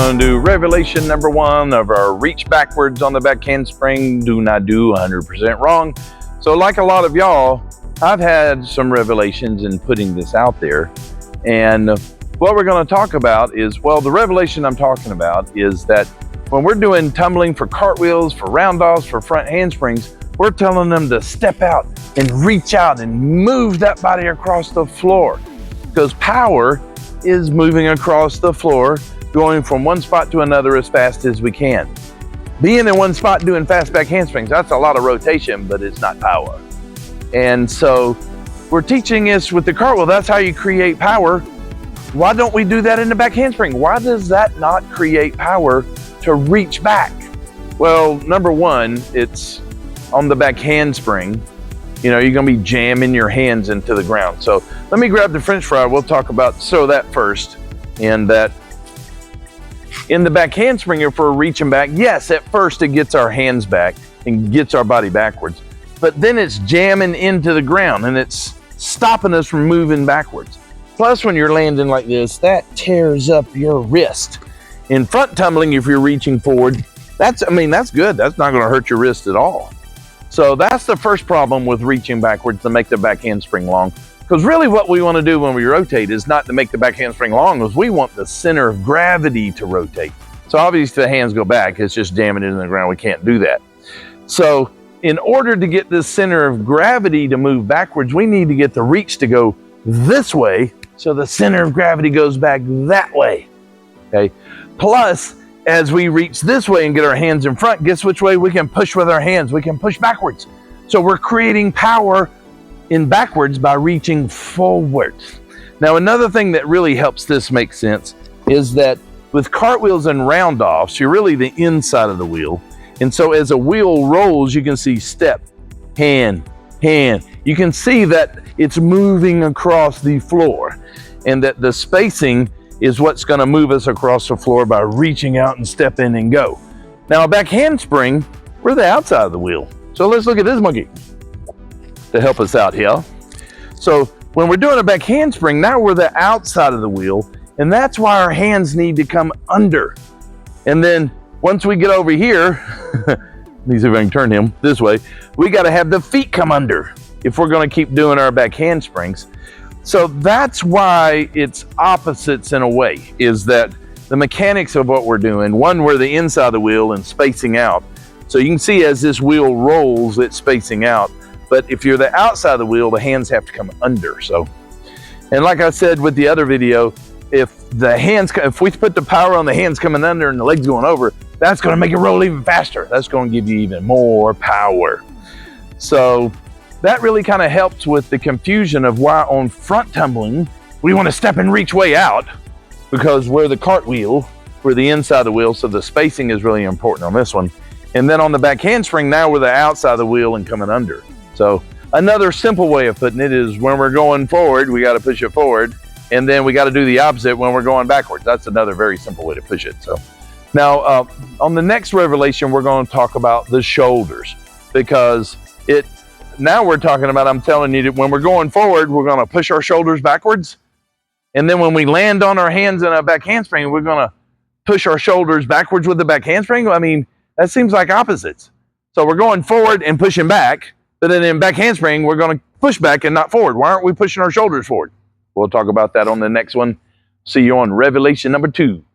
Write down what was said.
going to do revelation number 1 of our reach backwards on the back handspring. Do not do 100% wrong. So like a lot of y'all, I've had some revelations in putting this out there. And what we're going to talk about is, well, the revelation I'm talking about is that when we're doing tumbling for cartwheels, for round-offs, for front handsprings, we're telling them to step out and reach out and move that body across the floor. Because power is moving across the floor, going from one spot to another as fast as we can. Being in one spot doing fast back handsprings, that's a lot of rotation, but it's not power. And so we're teaching this with the cartwheel. That's how you create power. Why don't we do that in the back handspring? Why does that not create power to reach back? Well, number one, it's on the back handspring. You know, you're gonna be jamming your hands into the ground. So let me grab the French fry. We'll talk about that first. And that in the back handspring, if we're reaching back, yes, at first it gets our hands back and gets our body backwards, but then it's jamming into the ground and it's stopping us from moving backwards. Plus, when you're landing like this, that tears up your wrist. In front tumbling, if you're reaching forward, that's good. That's not gonna hurt your wrist at all. So that's the first problem with reaching backwards, to make the back handspring long. Because really what we want to do when we rotate is not to make the back handspring long, is we want the center of gravity to rotate. So obviously the hands go back, it's just jamming it in the ground. We can't do that. So in order to get this center of gravity to move backwards, we need to get the reach to go this way, so the center of gravity goes back that way. Okay. Plus, as we reach this way and get our hands in front, guess which way we can push with our hands? We can push backwards. So we're creating power in backwards by reaching forwards. Now, another thing that really helps this make sense is that with cartwheels and round-offs, you're really the inside of the wheel. And so as a wheel rolls, you can see step, hand, hand. You can see that it's moving across the floor, and that the spacing is what's going to move us across the floor by reaching out and step in and go. Now, a back handspring, we're the outside of the wheel. So let's look at this monkey to help us out here. So when we're doing a back handspring, now we're the outside of the wheel, and that's why our hands need to come under. And then once we get over here, let me see if I can turn him this way, we got to have the feet come under if we're going to keep doing our back handsprings. So that's why it's opposites in a way, is that the mechanics of what we're doing, one, we're the inside of the wheel and spacing out. So you can see as this wheel rolls, it's spacing out. But if you're the outside of the wheel, the hands have to come under. So, and like I said with the other video, if we put the power on the hands coming under and the legs going over, that's going to make it roll even faster. That's going to give you even more power. So that really kind of helps with the confusion of why on front tumbling, we want to step and reach way out, because we're the cartwheel, we're the inside of the wheel, so the spacing is really important on this one. And then on the back handspring, now we're the outside of the wheel and coming under. So another simple way of putting it is, when we're going forward, we got to push it forward, and then we got to do the opposite when we're going backwards. That's another very simple way to push it. So now on the next revelation, we're going to talk about the shoulders, because now we're talking about, I'm telling you that when we're going forward, we're going to push our shoulders backwards. And then when we land on our hands in a back handspring, we're going to push our shoulders backwards with the back handspring. I mean, that seems like opposites. So we're going forward and pushing back, but then in back handspring, we're going to push back and not forward. Why aren't we pushing our shoulders forward? We'll talk about that on the next one. See you on revelation number 2.